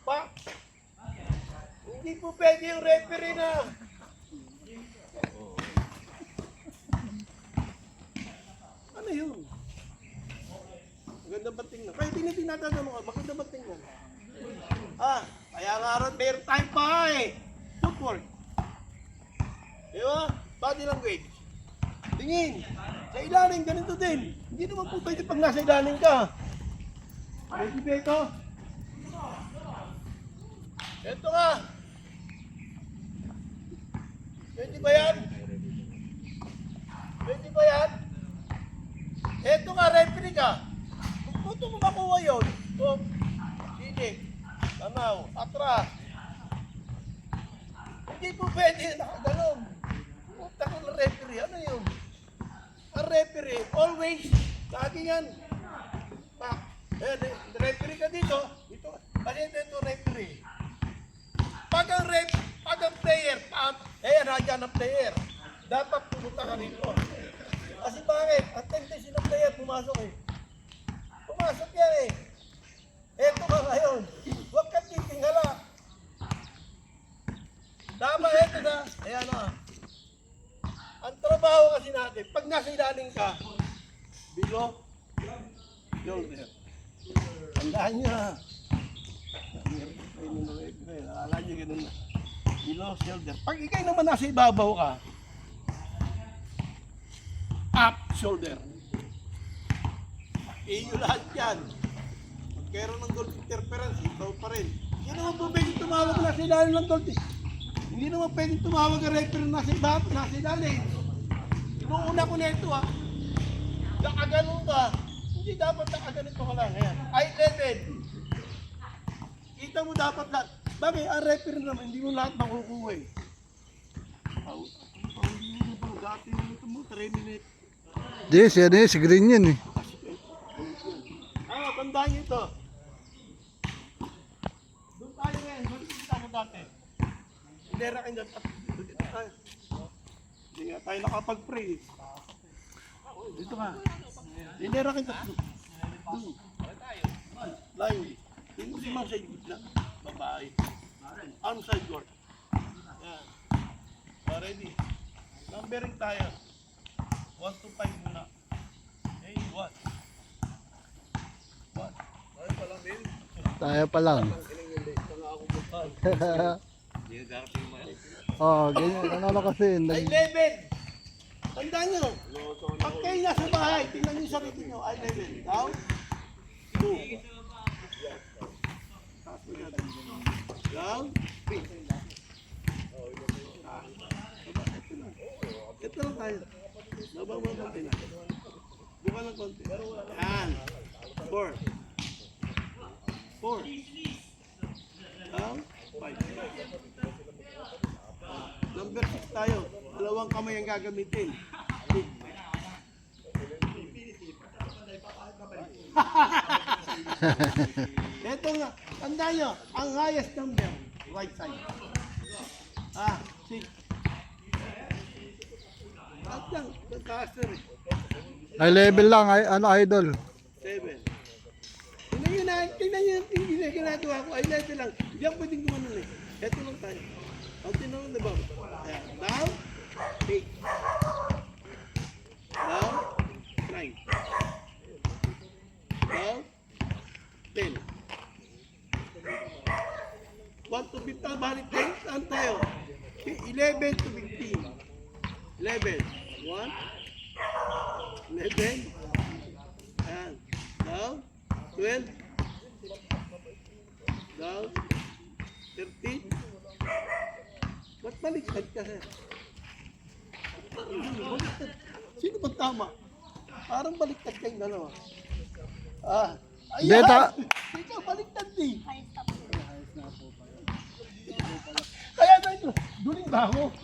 Pa, hindi po pwede yung referee na. Ano yun? Maganda ba tingnan? Kaya tinatanong ko, maganda ba tingnan? Kaya nga ron, meron tayong pa eh. Footwork. Di ba? Body language. Tingin. Sa ilalim, ganito din. Hindi naman po pwede pag nasa ilalim ka. Pwede ba ito? Ito nga. Pwede ba yan? Pwede ba yan? Ito nga, referee ka. Kung ito mo makuha yun, sinig, tanaw, atras. Hindi po pwede, nakaganon. Puta ko na referee, ano yun? Ang referee, always, lagi yan. Referee ka dito, ito, ito referee. Pag ang player, nandiyan ang player, dapat pumunta ka dito. Kasi bakit? Ang tendency ng player, pumasok eh. Pumasok yan eh. Eto ka ngayon. Huwag kang titingala. Tama eto na. Ayan na. Ang trabaho kasi natin, pag nasa ilalim ka, below, shoulder. Tandaan nyo ha. Alam nyo ganun na. Below, shoulder. Pag ikay naman nasa ibabaw ka, up, shoulder. Iyo lahat yan. Magkaroon ng goal interference, ikaw pa rin. Hindi naman po pwedeng tumawag na sa ilalim ng goal. Hindi naman pwedeng tumawag ang referee na sa ilalim. Inuuna ko na ito ha. Nakaganon ka. Hindi dapat nakaganito ka lang. Ayan. Eye level. Kita mo dapat lahat. Bagay, ang referee naman, hindi mo lahat makukuha eh. Dati mo, 3 minutes. Di, si Green yan eh. Tandaan nyo ito. Doon tayo ngayon, kita mo dati. Hindi rakin dyan. Hindi nga tayo nakapag-pray. Dito ka. Hindi rakin dyan. Doon. Layo. Hindi mo si Mang sa gitna. Babae. Onside court. Yan. Ready. Numbering tayo. 1 to 5 muna. Hey, what? What? Tayo pa lang din. Tayo pa lang. Oo, ganyan. Ano kasi. Ay, level! Tandaan nyo. Pag kayo nasa bahay, tingnan nyo yung sarili nyo. Ay, level. Down. 2. Down. 3. Ito lang tayo. Nabawa ng konti na. Buka ng konti. Yan. 4. 4. Down. 5. Number 6 tayo. Dalawang kamay ang gagamitin. Ito nga. Tandaan nyo. Ang highest number. Right side. 6. At lang. Taas na rin. Ay level lang, ano idol. 7. Tingnan nyo yung ginagawa ko. Ay level lang. Hindi ako pwedeng gumanon eh. Ito lang tayo. Ang tinanong na ba? Ayan. Down. 8. Down. 9. Down. 10. 1 to 15. Balik 10. Saan tayo? 11 to 15. 11. 1. 11. Ayan. Down. 12. Down. 13. Ba't baliktad ka, sir? Baliktad. Sino ba tama? Parang baliktad kayong dalawa. Ayan! Beta. Ikaw, baliktad din. Kaya na ito, duling ba ako?